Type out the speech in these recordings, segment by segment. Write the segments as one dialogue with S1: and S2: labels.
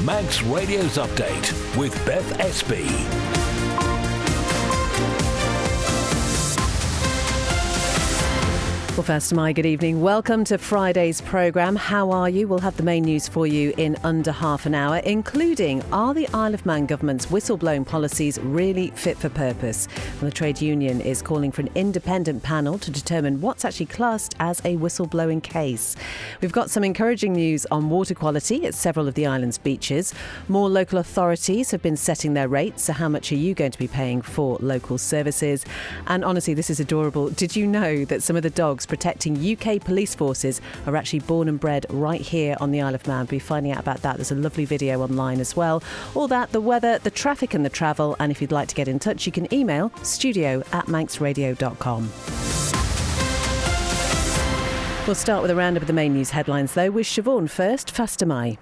S1: Manx Radio's Update with Beth Espey.
S2: Well, first, my good evening. Welcome to Friday's programme. How are you? We'll have the main news for you in under half an hour, including, are the Isle of Man government's whistleblowing policies really fit for purpose? Well, the trade union is calling for an independent panel to determine what's actually classed as a whistleblowing case. We've got some encouraging news on water quality at several of the island's beaches. More local authorities have been setting their rates, so how much are you going to be paying for local services? And honestly, this is adorable. Did you know that some of the dogs protecting UK police forces are actually born and bred right here on the Isle of Man? We'll be finding out about that. There's a lovely video online as well. All that, the weather, the traffic and the travel. And if you'd like to get in touch, you can email studio@manxradio.com. We'll start with a roundup of the main news headlines, though, with Siobhan first. Fastamai.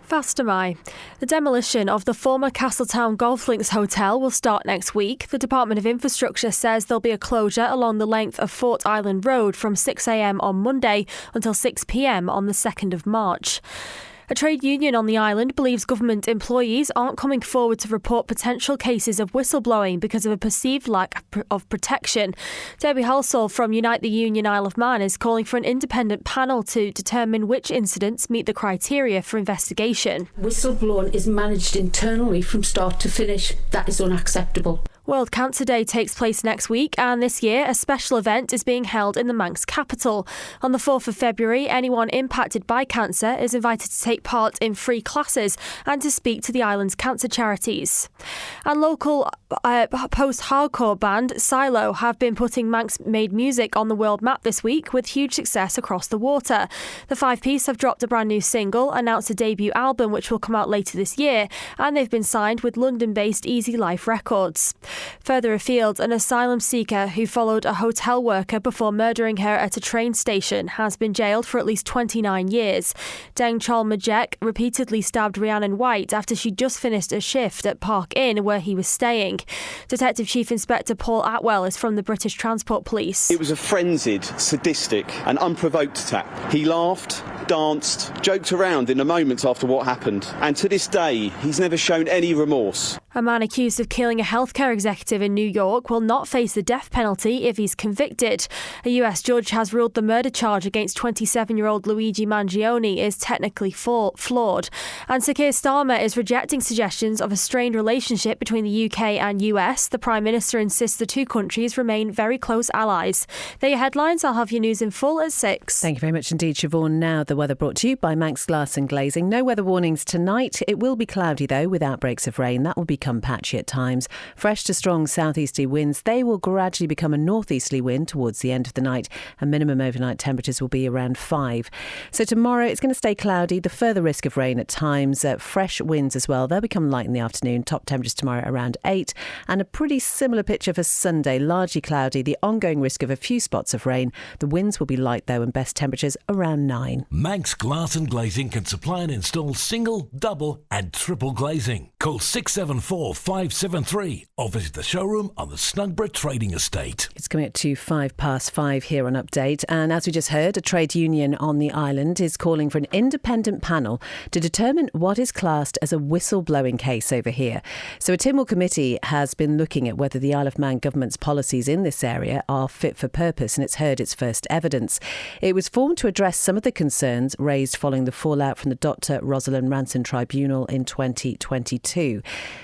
S3: The demolition of the former Castletown Golf Links Hotel will start next week. The Department of Infrastructure says there'll be a closure along the length of Fort Island Road from 6 a.m. on Monday until 6 p.m. on the 2nd of March. A trade union on the island believes government employees aren't coming forward to report potential cases of whistleblowing because of a perceived lack of protection. Debbie Halsall from Unite the Union Isle of Man is calling for an independent panel to determine which incidents meet the criteria for investigation.
S4: Whistleblowing is managed internally from start to finish. That is unacceptable.
S3: World Cancer Day takes place next week, and this year a special event is being held in the Manx capital. On the 4th of February, anyone impacted by cancer is invited to take part in free classes and to speak to the island's cancer charities. And local post-hardcore band Silo have been putting Manx-made music on the world map this week with huge success across the water. The five-piece have dropped a brand new single, announced a debut album which will come out later this year, and they've been signed with London-based Easy Life Records. Further afield, an asylum seeker who followed a hotel worker before murdering her at a train station has been jailed for at least 29 years. Deng Chol Majek repeatedly stabbed Rhiannon White after she just finished a shift at Park Inn where he was staying. Detective Chief Inspector Paul Atwell is from the British Transport Police.
S5: It was a frenzied, sadistic and unprovoked attack. He laughed, danced, joked around in the moments after what happened. And to this day, he's never shown any remorse.
S3: A man accused of killing a healthcare executive in New York will not face the death penalty if he's convicted. A US judge has ruled the murder charge against 27-year-old Luigi Mangione is technically flawed. And Sir Keir Starmer is rejecting suggestions of a strained relationship between the UK and US. The Prime Minister insists the two countries remain very close allies. They're your headlines. I'll have your news in full at 6.
S2: Thank you very much indeed, Siobhan. Now the weather brought to you by Manx Glass and Glazing. No weather warnings tonight. It will be cloudy, though, with outbreaks of rain. That will become patchy at times. Fresh to strong southeasterly winds. They will gradually become a northeasterly wind towards the end of the night, and minimum overnight temperatures will be around 5. So tomorrow it's going to stay cloudy. The further risk of rain at times. Fresh winds as well. They'll become light in the afternoon. Top temperatures tomorrow around 8. And a pretty similar picture for Sunday. Largely cloudy. The ongoing risk of a few spots of rain. The winds will be light, though, and best temperatures around 9.
S1: Manx Glass and Glazing can supply and install single, double and triple glazing. Call 674 573 or visit the showroom on the Snugborough Trading Estate.
S2: It's coming up to 5:05 here on Update, and as we just heard, a trade union on the island is calling for an independent panel to determine what is classed as a whistleblowing case over here. So a Tynwald committee has been looking at whether the Isle of Man government's policies in this area are fit for purpose, and it's heard its first evidence. It was formed to address some of the concerns raised following the fallout from the Dr. Rosalind Ranson Tribunal in 2022.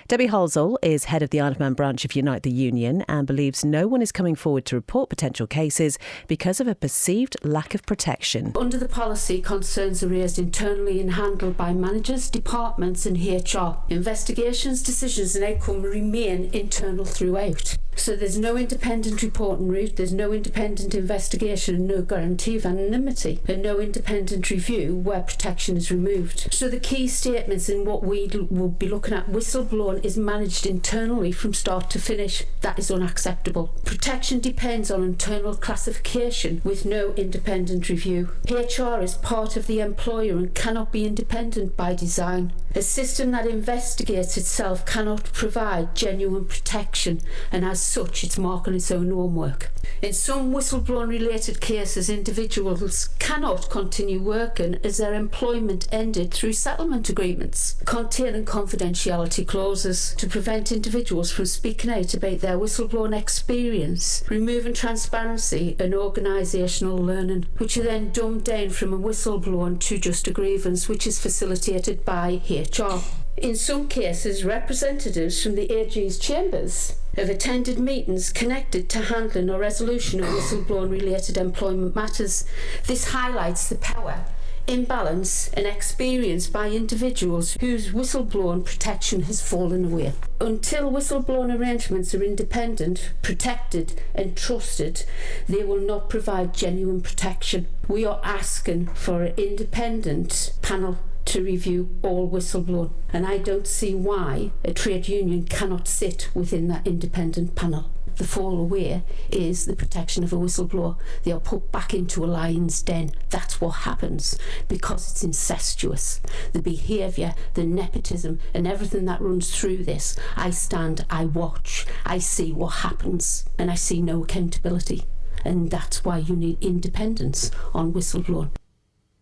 S2: Debbie Halsall is head of the Isle of Man branch of Unite the Union and believes no one is coming forward to report potential cases because of a perceived lack of protection.
S4: Under the policy, concerns are raised internally and handled by managers, departments and HR. Investigations, decisions and outcome remain internal throughout. So there's no independent reporting route, there's no independent investigation and no guarantee of anonymity and no independent review where protection is removed. So the key statements in what we will be looking at, whistleblowing is managed internally from start to finish. That is unacceptable. Protection depends on internal classification with no independent review. HR is part of the employer and cannot be independent by design. A system that investigates itself cannot provide genuine protection and has as such it's marking its own homework. In some whistleblowing related cases, individuals cannot continue working as their employment ended through settlement agreements containing confidentiality clauses to prevent individuals from speaking out about their whistleblowing experience, removing transparency and organisational learning, which are then dumbed down from a whistleblowing to just a grievance, which is facilitated by HR. In some cases, representatives from the AG's chambers have attended meetings connected to handling or resolution of whistleblowing related employment matters. This highlights the power, imbalance and experience by individuals whose whistleblowing protection has fallen away. Until whistleblowing arrangements are independent, protected and trusted, they will not provide genuine protection. We are asking for an independent panel to review all whistleblowing, and I don't see why a trade union cannot sit within that independent panel. The fall away is the protection of a whistleblower. They are put back into a lion's den. That's what happens because it's incestuous. The behaviour, the nepotism and everything that runs through this. I stand, I watch, I see what happens, and I see no accountability. And that's why you need independence on whistleblowing.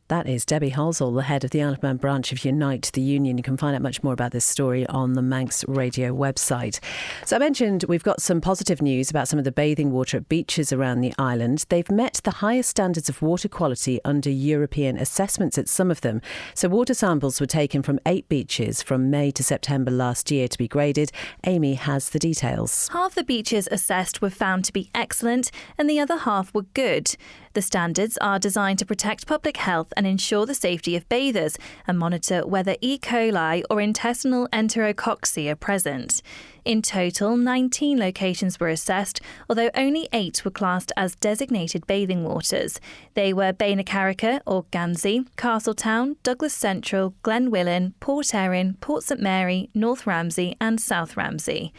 S2: That is Debbie Halsall, the head of the Isle of Man branch of Unite the Union. You can find out much more about this story on the Manx Radio website. So I mentioned we've got some positive news about some of the bathing water at beaches around the island. They've met the highest standards of water quality under European assessments at some of them. So water samples were taken from 8 beaches from May to September last year to be graded. Amy has the details.
S6: Half the beaches assessed were found to be excellent and the other half were good. The standards are designed to protect public health and ensure the safety of bathers and monitor whether E. coli or intestinal enterococci are present. In total, 19 locations were assessed, although only 8 were classed as designated bathing waters. They were Bainacarrica or Gansey, Castletown, Douglas Central, Glenwillan, Port Erin, Port St Mary, North Ramsey and South Ramsey.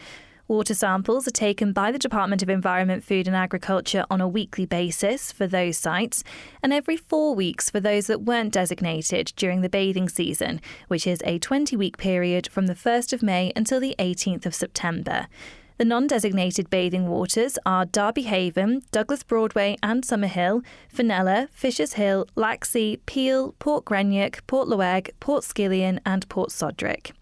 S6: Water samples are taken by the Department of Environment, Food and Agriculture on a weekly basis for those sites and every 4 weeks for those that weren't designated during the bathing season, which is a 20-week period from the 1st of May until the 18th of September. The non-designated bathing waters are Derby Haven, Douglas Broadway and Summerhill, Fenella, Fishers Hill, Laxey, Peel, Port Grenyach, Port Loeg, Port Skillion and Port Sodrick.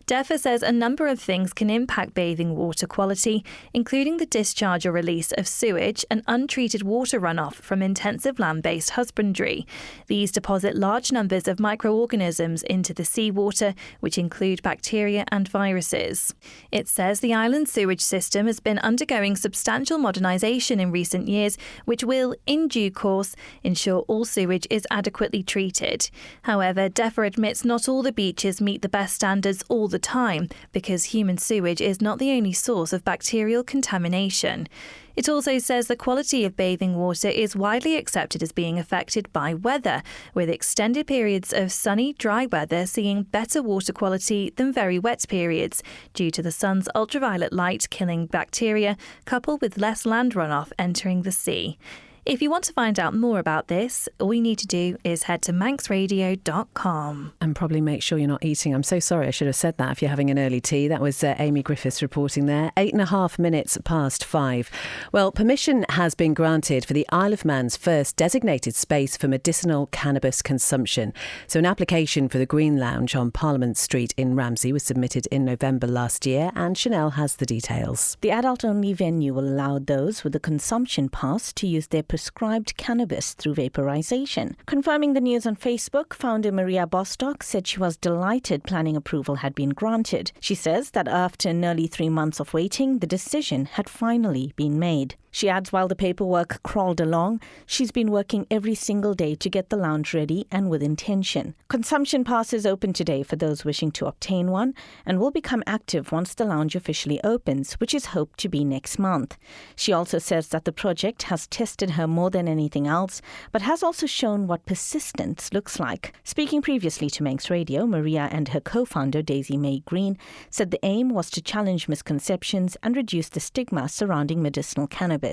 S6: DEFA says a number of things can impact bathing water quality, including the discharge or release of sewage and untreated water runoff from intensive land-based husbandry. These deposit large numbers of microorganisms into the seawater, which include bacteria and viruses. It says the island's sewage system has been undergoing substantial modernisation in recent years, which will, in due course, ensure all sewage is adequately treated. However, DEFA admits not all the beaches meet the best standards all the time, because human sewage is not the only source of bacterial contamination. It also says the quality of bathing water is widely accepted as being affected by weather, with extended periods of sunny, dry weather seeing better water quality than very wet periods, due to the sun's ultraviolet light killing bacteria, coupled with less land runoff entering the sea. If you want to find out more about this, all you need to do is head to manxradio.com.
S2: And probably make sure you're not eating. I'm so sorry, I should have said that if you're having an early tea. That was Amy Griffiths reporting there. 8.5 minutes past 5. Well, permission has been granted for the Isle of Man's first designated space for medicinal cannabis consumption. So an application for the Green Lounge on Parliament Street in Ramsey was submitted in November last year, and Chanel has the details.
S7: The adult-only venue will allow those with a consumption pass to use their prescribed cannabis through vaporization. Confirming the news on Facebook, founder Maria Bostock said she was delighted planning approval had been granted. She says that after nearly 3 months of waiting, the decision had finally been made. She adds while the paperwork crawled along, she's been working every single day to get the lounge ready and with intention. Consumption passes open today for those wishing to obtain one and will become active once the lounge officially opens, which is hoped to be next month. She also says that the project has tested her more than anything else, but has also shown what persistence looks like. Speaking previously to Manx Radio, Maria and her co-founder Daisy May Green said the aim was to challenge misconceptions and reduce the stigma surrounding medicinal cannabis.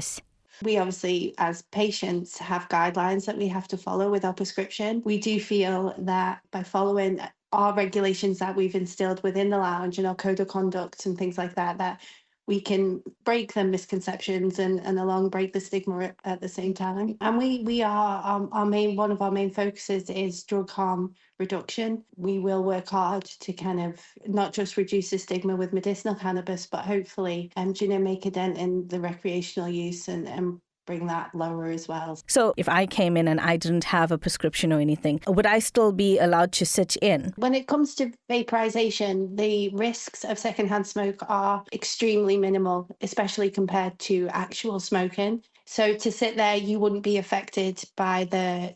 S8: We obviously, as patients, have guidelines that we have to follow with our prescription. We do feel that by following our regulations that we've instilled within the lounge and our code of conduct and things like that, that we can break the misconceptions and along break the stigma at the same time. And we are one of our main focuses is drug harm reduction. We will work hard to kind of not just reduce the stigma with medicinal cannabis, but hopefully make a dent in the recreational use and bring that lower as well.
S7: So if I came in and I didn't have a prescription or anything, would I still be allowed to sit in?
S8: When it comes to vaporization, the risks of secondhand smoke are extremely minimal, especially compared to actual smoking. So to sit there, you wouldn't be affected by the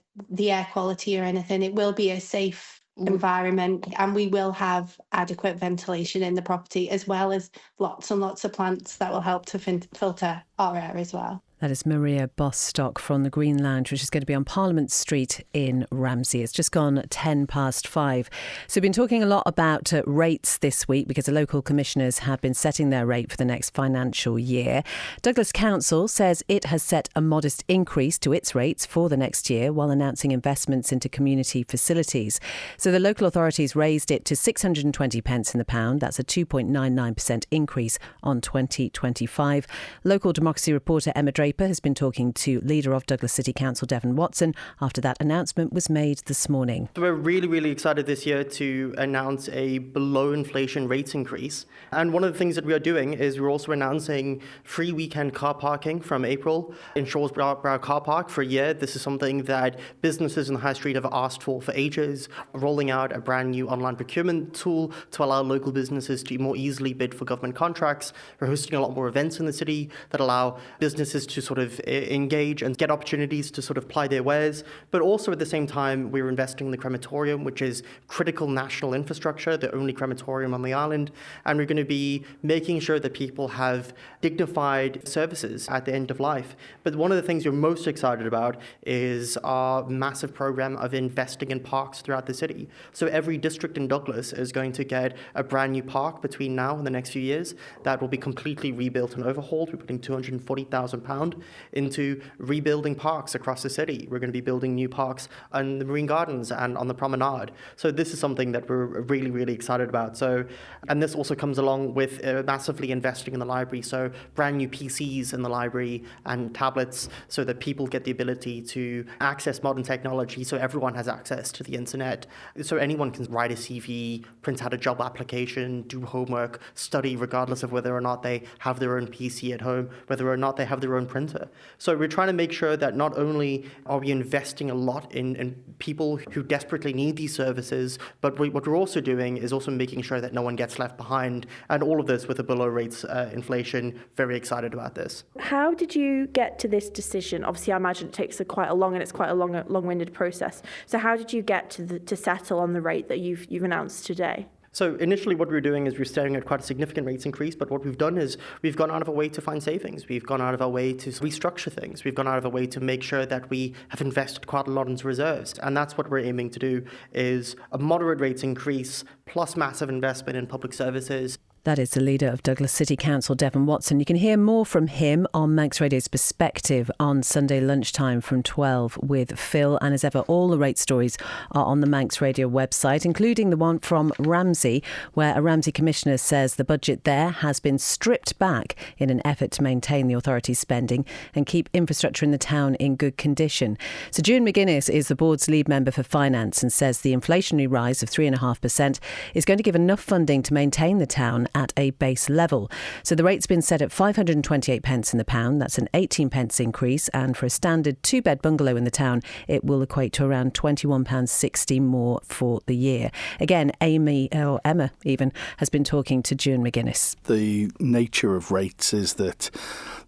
S8: air quality or anything. It will be a safe environment, and we will have adequate ventilation in the property, as well as lots and lots of plants that will help to filter our air as well.
S2: That is Maria Bostock from the Green Lounge, which is going to be on Parliament Street in Ramsey. It's just gone 5:10. So we've been talking a lot about rates this week because the local commissioners have been setting their rate for the next financial year. Douglas Council says it has set a modest increase to its rates for the next year while announcing investments into community facilities. So the local authorities raised it to 620 pence in the pound. That's a 2.99% increase on 2025. Local democracy reporter Emma Draper has been talking to leader of Douglas City Council, Devon Watson, after that announcement was made this morning.
S9: So we're really, really excited this year to announce a below inflation rates increase. And one of the things that we are doing is we're also announcing free weekend car parking from April in Shawsborough Car Park for a year. This is something that businesses in the high street have asked for ages, rolling out a brand new online procurement tool to allow local businesses to more easily bid for government contracts. We're hosting a lot more events in the city that allow businesses to sort of engage and get opportunities to sort of ply their wares. But also at the same time, we're investing in the crematorium, which is critical national infrastructure, the only crematorium on the island. And we're going to be making sure that people have dignified services at the end of life. But one of the things we're most excited about is our massive program of investing in parks throughout the city. So every district in Douglas is going to get a brand new park between now and the next few years that will be completely rebuilt and overhauled. We're putting £240,000 into rebuilding parks across the city. We're going to be building new parks on the Marine Gardens and on the Promenade. So this is something that we're really, really excited about. And this also comes along with massively investing in the library. So brand new PCs in the library and tablets so that people get the ability to access modern technology so everyone has access to the internet. So anyone can write a CV, print out a job application, do homework, study regardless of whether or not they have their own PC at home, whether or not they have their own printer. So we're trying to make sure that not only are we investing a lot in people who desperately need these services, but what we're also doing is also making sure that no one gets left behind. And all of this with a below rates inflation. Very excited about this.
S10: How did you get to this decision? Obviously, I imagine it takes quite a long-winded process. So how did you get to settle on the rate that you've announced today?
S9: So initially what we're doing is we're staring at quite a significant rates increase, but what we've done is we've gone out of our way to find savings. We've gone out of our way to restructure things. We've gone out of our way to make sure that we have invested quite a lot into reserves. And that's what we're aiming to do, is a moderate rates increase plus massive investment in public services.
S2: That is the leader of Douglas City Council, Devon Watson. You can hear more from him on Manx Radio's Perspective on Sunday lunchtime from 12 with Phil. And as ever, all the rate stories are on the Manx Radio website, including the one from Ramsey, where a Ramsey commissioner says the budget there has been stripped back in an effort to maintain the authority's spending and keep infrastructure in the town in good condition. So June McGuinness is the board's lead member for finance and says the inflationary rise of 3.5% is going to give enough funding to maintain the town at a base level. So the rate's been set at 528 pence in the pound. That's an 18 pence increase. And for a standard 2-bed bungalow in the town, it will equate to around £21.60 more for the year. Again, Emma even has been talking to June McGuinness.
S11: The nature of rates is that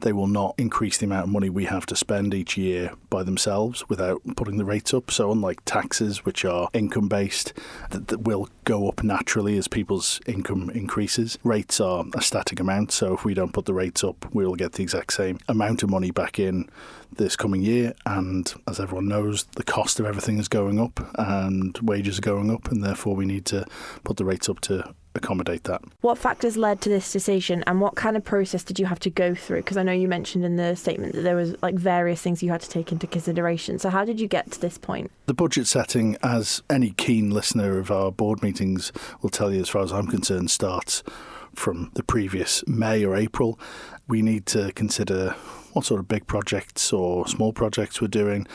S11: they will not increase the amount of money we have to spend each year by themselves without putting the rates up. So unlike taxes, which are income-based, that will go up naturally as people's income increases, rates are a static amount. So if we don't put the rates up, we'll get the exact same amount of money back in this coming year. And as everyone knows, the cost of everything is going up and wages are going up, and therefore we need to put the rates up to accommodate that.
S10: What factors led to this decision, and what kind of process did you have to go through? Because I know you mentioned in the statement that there was various things you had to take into consideration. So how did you get to this point?
S11: The budget setting, as any keen listener of our board meetings will tell you, as far as I'm concerned, starts from the previous May or April. We need to consider what sort of big projects or small projects we're doing.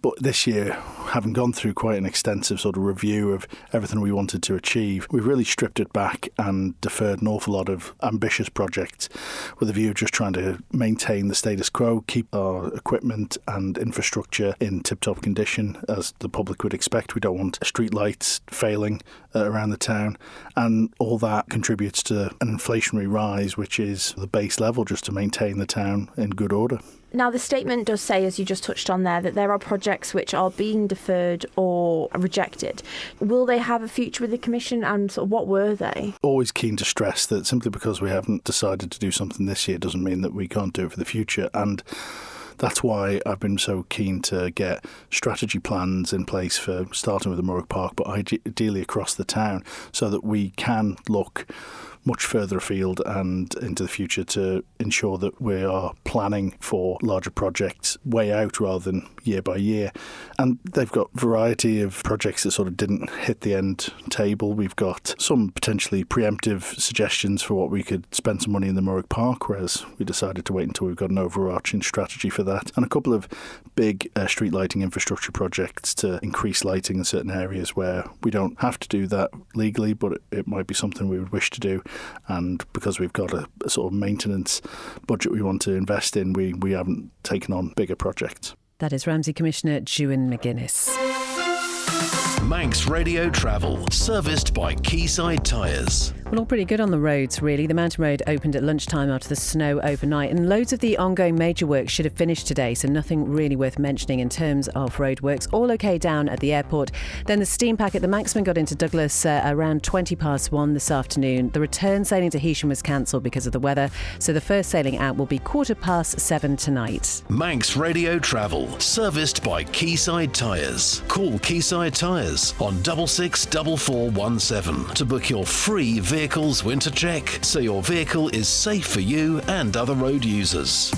S11: But this year, having gone through quite an extensive sort of review of everything we wanted to achieve, we've really stripped it back and deferred an awful lot of ambitious projects with a view of just trying to maintain the status quo, keep our equipment and infrastructure in tip-top condition as the public would expect. We don't want street lights failing around the town, and all that contributes to an inflationary rise, which is the base level just to maintain the town in good order.
S10: Now, the statement does say, as you just touched on there, that there are projects which are being deferred or rejected. Will they have a future with the Commission, and sort of what were they?
S11: Always keen to stress that simply because we haven't decided to do something this year doesn't mean that we can't do it for the future. And that's why I've been so keen to get strategy plans in place for starting with the Morwick Park, but ideally across the town, so that we can look much further afield and into the future to ensure that we are planning for larger projects way out rather than year by year. And they've got a variety of projects that sort of didn't hit the end table. We've got some potentially preemptive suggestions for what we could spend some money in the Morwick Park, whereas we decided to wait until we've got an overarching strategy for that. And a couple of big street lighting infrastructure projects to increase lighting in certain areas where we don't have to do that legally, but it might be something we would wish to do. And because we've got a sort of maintenance budget we want to invest in, we haven't taken on bigger projects.
S2: That is Ramsey Commissioner Ewan McGuinness.
S1: Manx Radio Travel, serviced by Quayside Tyres.
S2: Well, all pretty good on the roads, really. The Mountain Road opened at lunchtime after the snow overnight, and loads of the ongoing major works should have finished today, so nothing really worth mentioning in terms of roadworks. All OK down at the airport. Then the steam packet, the Manxman, got into Douglas around 1:20 this afternoon. The return sailing to Heysham was cancelled because of the weather, so the first sailing out will be 7:15 tonight.
S1: Manx Radio Travel, serviced by Quayside Tyres. Call Quayside Tyres on 664417 to book your free vehicles winter check, so your vehicle is safe for you and other road users.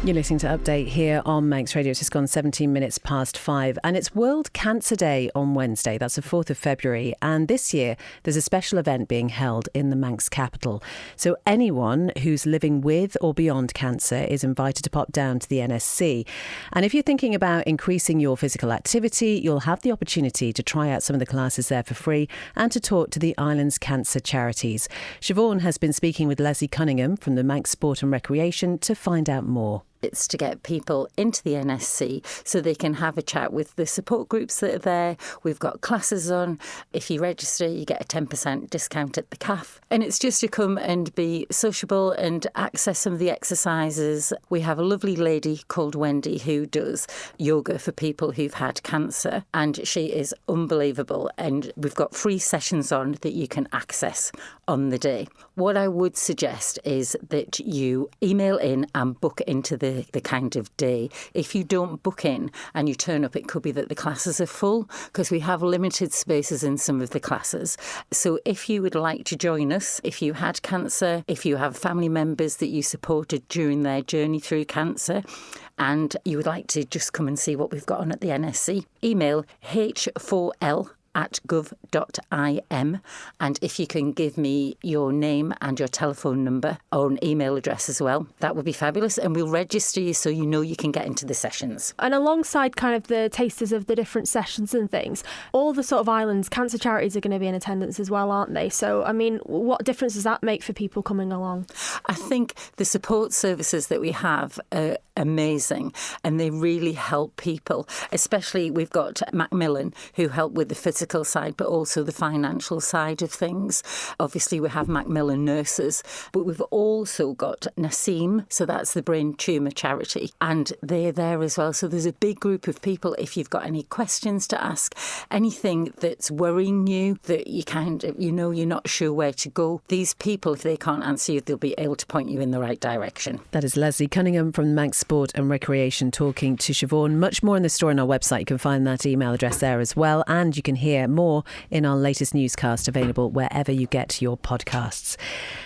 S2: You're listening to Update here on Manx Radio. It's just gone 17 minutes past 5, and it's World Cancer Day on Wednesday. That's the 4th of February. And this year, there's a special event being held in the Manx capital. So anyone who's living with or beyond cancer is invited to pop down to the NSC. And if you're thinking about increasing your physical activity, you'll have the opportunity to try out some of the classes there for free and to talk to the island's cancer charities. Siobhan has been speaking with Leslie Cunningham from the Manx Sport and Recreation to find out more.
S12: It's to get people into the NSC so they can have a chat with the support groups that are there. We've got classes on. If you register, you get a 10% discount at the CAF. And it's just to come and be sociable and access some of the exercises. We have a lovely lady called Wendy who does yoga for people who've had cancer, and she is unbelievable. And we've got free sessions on that you can access on the day. What I would suggest is that you email in and book into the kind of day. If you don't book in and you turn up, it could be that the classes are full because we have limited spaces in some of the classes. So if you would like to join us, if you had cancer, if you have family members that you supported during their journey through cancer, and you would like to just come and see what we've got on at the NSC, email h4l@gov.im, and if you can give me your name and your telephone number or an email address as well, that would be fabulous, and we'll register you so you know you can get into the sessions.
S3: And alongside kind of the tasters of the different sessions and things, all the sort of islands cancer charities are going to be in attendance as well, aren't they? So I mean, what difference does that make for people coming along?
S12: I think the support services that we have are amazing, and they really help people. Especially we've got Macmillan who help with the physical side but also the financial side of things. Obviously we have Macmillan nurses, but we've also got Naseem, so that's the brain tumour charity, and they're there as well. So there's a big group of people. If you've got any questions to ask, anything that's worrying you, that you kind of, you're not sure where to go, these people, if they can't answer you, they'll be able to point you in the right direction.
S2: That is Leslie Cunningham from Manx Sport and Recreation talking to Siobhan. Much more in the story on our website. You can find that email address there as well. And you can hear more in our latest newscast, available wherever you get your podcasts.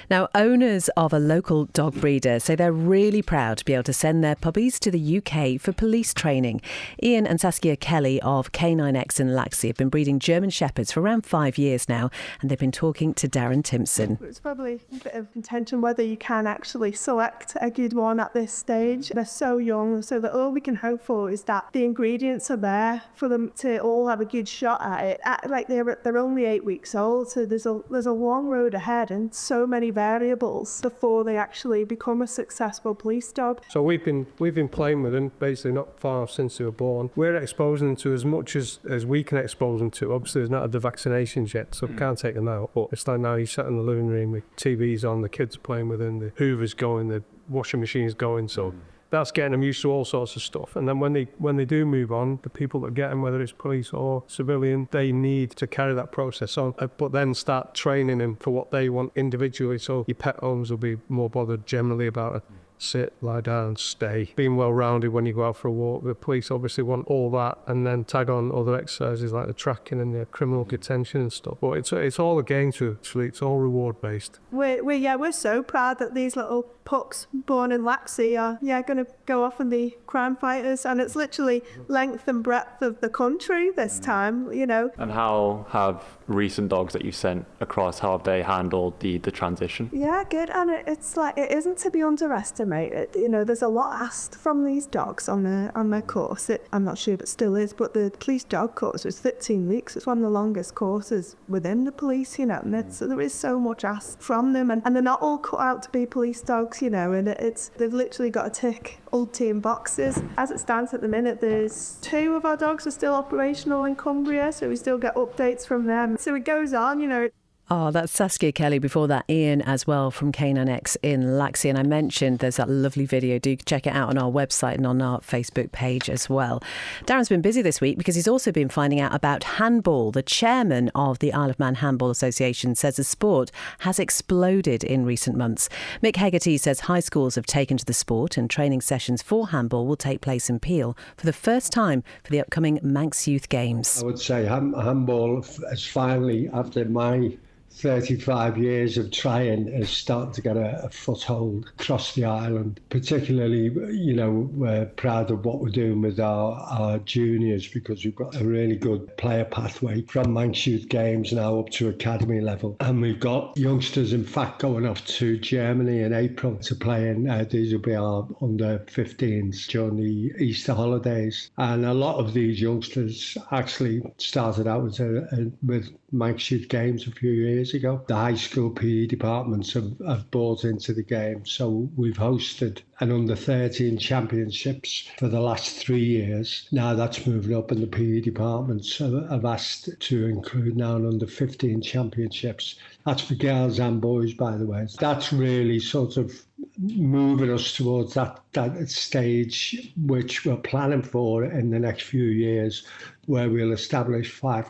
S2: Now, owners of a local dog breeder say they're really proud to be able to send their puppies to the UK for police training. Ian and Saskia Kelly of K9X in Laxey have been breeding German Shepherds for around 5 years now, and they've been talking to Darren Timpson.
S13: It's probably a bit of contention whether you can actually select a good one at this stage. They're so young, so that all we can hope for is that the ingredients are there for them to all have a good shot at it. They're only 8 weeks old, so there's a long road ahead and so many variables before they actually become a successful police dog.
S14: So we've been playing with them basically not far since they were born. We're exposing them to as much as we can expose them to. Obviously there's not had the vaccinations yet, so we can't take them out. But it's like now he's sat in the living room with TVs on, the kids are playing with him, the Hoover's going, the washing machine's going, so that's getting them used to all sorts of stuff. And then when they do move on, the people that get them, whether it's police or civilian, they need to carry that process on, but then start training them for what they want individually. So your pet owners will be more bothered generally about it. Sit, lie down, stay. Being well-rounded when you go out for a walk. The police obviously want all that, and then tag on other exercises like the tracking and the criminal detention and stuff. But it's all a game to actually. It's all reward-based.
S13: We're so proud that these little pups born in Laxey are going to go off and be crime fighters, and it's literally length and breadth of the country this time, you know.
S15: And how have recent dogs that you've sent across, how have they handled the transition?
S13: Yeah, good, and it's like, it isn't to be underestimated. There's a lot asked from these dogs on their course. I'm not sure if it still is, but the police dog course was 13 weeks. It's one of the longest courses within the police, and there is so much asked from them, and they're not all cut out to be police dogs, and they've literally got to tick all team boxes. As it stands at the minute, there's 2 of our dogs are still operational in Cumbria, so we still get updates from them. So it goes on,
S2: Oh, that's Saskia Kelly. Before that, Ian as well from K9X in Laxey. And I mentioned there's that lovely video. Do check it out on our website and on our Facebook page as well. Darren's been busy this week because he's also been finding out about handball. The chairman of the Isle of Man Handball Association says the sport has exploded in recent months. Mick Hegarty says high schools have taken to the sport, and training sessions for handball will take place in Peel for the first time for the upcoming Manx Youth Games.
S16: I would say handball has finally, after my 35 years of trying, is starting to get a foothold across the island. Particularly, we're proud of what we're doing with our juniors, because we've got a really good player pathway from Manx Youth Games now up to academy level. And we've got youngsters, in fact, going off to Germany in April to play in. These will be our under 15s during the Easter holidays. And a lot of these youngsters actually started out with Manx Youth Games a few years ago. The high school PE departments have bought into the game, so we've hosted an under-13 championships for the last 3 years. Now that's moving up, and the PE departments have asked to include now an under-15 championships. That's for girls and boys, by the way. That's really sort of moving us towards that stage which we're planning for in the next few years, where we'll establish 4,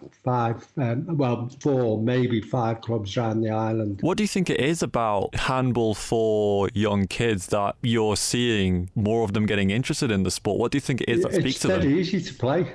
S16: maybe 5 clubs around the island.
S15: What do you think it is about handball for young kids that you're seeing more of them getting interested in the sport? What do you think it is that speaks to them?
S16: It's very easy to play.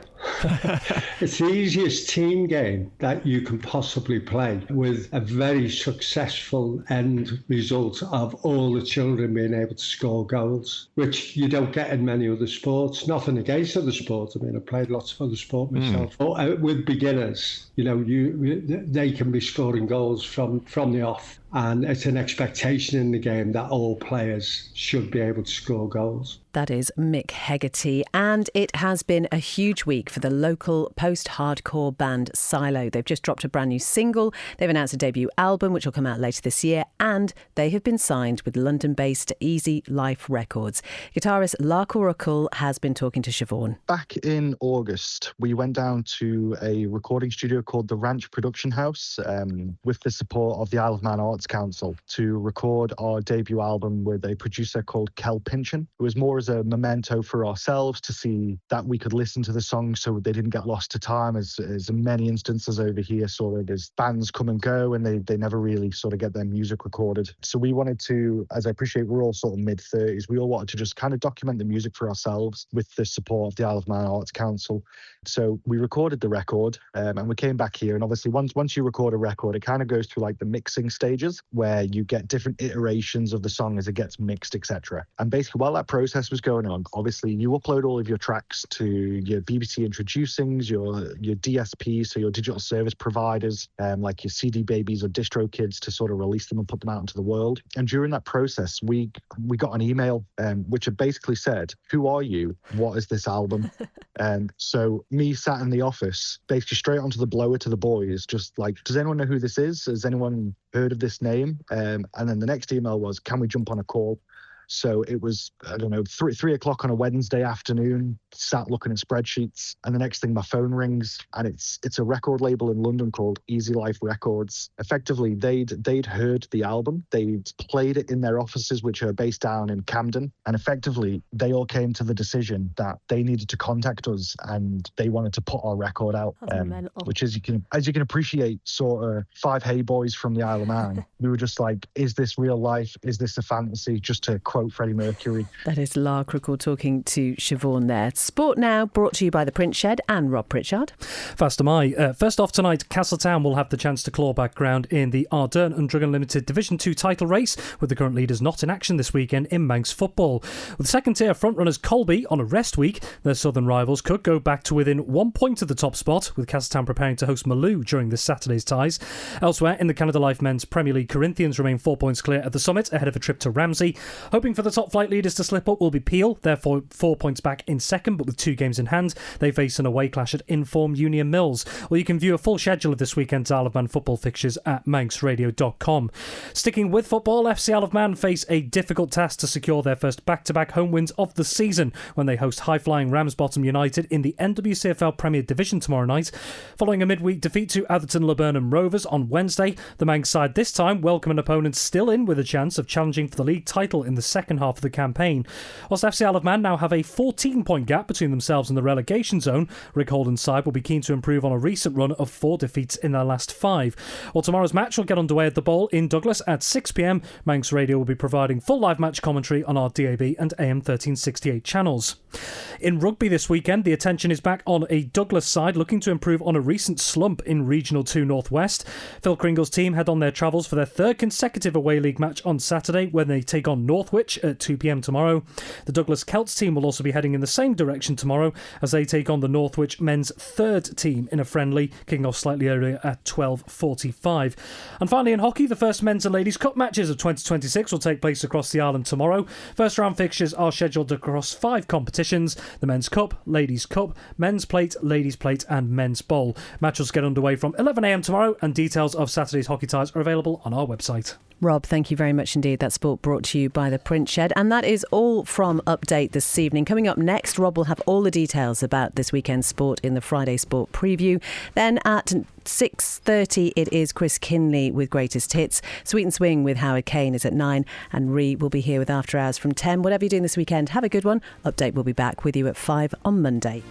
S16: It's the easiest team game that you can possibly play, with a very successful end result of all the children being able to score goals, which you don't get in many other sports. Nothing against other sports. I mean, I've played lots of other sports myself. But with beginners, they can be scoring goals from the off. And it's an expectation in the game that all players should be able to score goals.
S2: That is Mick Hegarty. And it has been a huge week for the local post-hardcore band Silo. They've just dropped a brand new single. They've announced a debut album, which will come out later this year. And they have been signed with London-based Easy Life Records. Guitarist Lark Oracle has been talking to Siobhan.
S17: Back in August, we went down to a recording studio called the Ranch Production House with the support of the Isle of Man Arts Arts Council to record our debut album with a producer called Kel Pinchin. It was more as a memento for ourselves to see that we could listen to the songs so they didn't get lost to time, as in many instances over here sort of as bands come and go and they never really sort of get their music recorded. So we wanted to, as I appreciate we're all sort of mid-30s, we all wanted to just kind of document the music for ourselves with the support of the Isle of Man Arts Council. So we recorded the record and we came back here, and obviously once you record a record, it kind of goes through like the mixing stages where you get different iterations of the song as it gets mixed, etc. And basically while that process was going on, obviously you upload all of your tracks to your BBC Introducings, your DSPs, so your digital service providers, like your CD Babies or DistroKids, to sort of release them and put them out into the world. And during that process, we got an email which had basically said, "Who are you? What is this album?" And so me sat in the office, basically straight onto the blower to the boys, just like, does anyone know who this is? Has anyone heard of this name? And then the next email was, can we jump on a call? So it was, I don't know, 3 o'clock on a Wednesday afternoon, sat looking at spreadsheets. And the next thing, my phone rings, and it's a record label in London called Easy Life Records. Effectively, they'd heard the album. They'd played it in their offices, which are based down in Camden. And effectively, they all came to the decision that they needed to contact us and they wanted to put our record out. Which, as you can appreciate, sort of 5 hey boys from the Isle of Man. We were just like, is this real life? Is this a fantasy? Just to quote Freddie Mercury.
S2: That is Lar Crickle talking to Siobhan there. Sport Now, brought to you by the Print Shed and Rob Pritchard.
S18: Fast am I. First off tonight, Castletown will have the chance to claw back ground in the Ardern and Drug Unlimited Division 2 title race, with the current leaders not in action this weekend in Manx football. With second tier frontrunners Colby on a rest week, their southern rivals could go back to within 1 point of the top spot, with Castletown preparing to host Maloo during this Saturday's ties. Elsewhere, in the Canada Life Men's Premier League, Corinthians remain 4 points clear at the summit ahead of a trip to Ramsey. Hoping for the top flight leaders to slip up will be Peel, therefore 4 points back in second, but with 2 games in hand. They face an away clash at Inform Union Mills. Or you can view a full schedule of this weekend's Isle of Man football fixtures at manxradio.com. Sticking with football, FC Isle of Man face a difficult task to secure their first back-to-back home wins of the season when they host high-flying Ramsbottom United in the NWCFL Premier Division tomorrow night. Following a midweek defeat to Atherton Laburnum Rovers on Wednesday, the Manx side this time welcome an opponent still in with a chance of challenging for the league title in the second half of the campaign. Whilst FC Isle of Man now have a 14-point gap between themselves and the relegation zone, Rick Holden's side will be keen to improve on a recent run of 4 defeats in their last 5. Well, tomorrow's match will get underway at the Bowl in Douglas at 6pm. Manx Radio will be providing full live match commentary on our DAB and AM 1368 channels. In rugby this weekend, the attention is back on a Douglas side looking to improve on a recent slump in Regional 2 North West. Phil Kringle's team head on their travels for their 3rd consecutive away league match on Saturday when they take on Northwich at 2pm tomorrow. The Douglas Celts team will also be heading in the same direction tomorrow as they take on the Northwich men's 3rd team in a friendly, kicking off slightly earlier at 12:45. And finally in hockey, the first men's and ladies cup matches of 2026 will take place across the island tomorrow. First round fixtures are scheduled across 5 competitions: the men's cup, ladies cup, men's plate, ladies plate and men's bowl. Matches get underway from 11am tomorrow, and details of Saturday's hockey ties are available on our website.
S2: Rob, thank you very much indeed. That sport brought to you by the Print Shed. And that is all from Update this evening. Coming up next, Rob will have all the details about this weekend's sport in the Friday Sport Preview. Then at 6:30, it is Chris Kinley with Greatest Hits. Sweet and Swing with Howard Kane is at 9. And Ree will be here with After Hours from 10. Whatever you're doing this weekend, have a good one. Update will be back with you at 5 on Monday.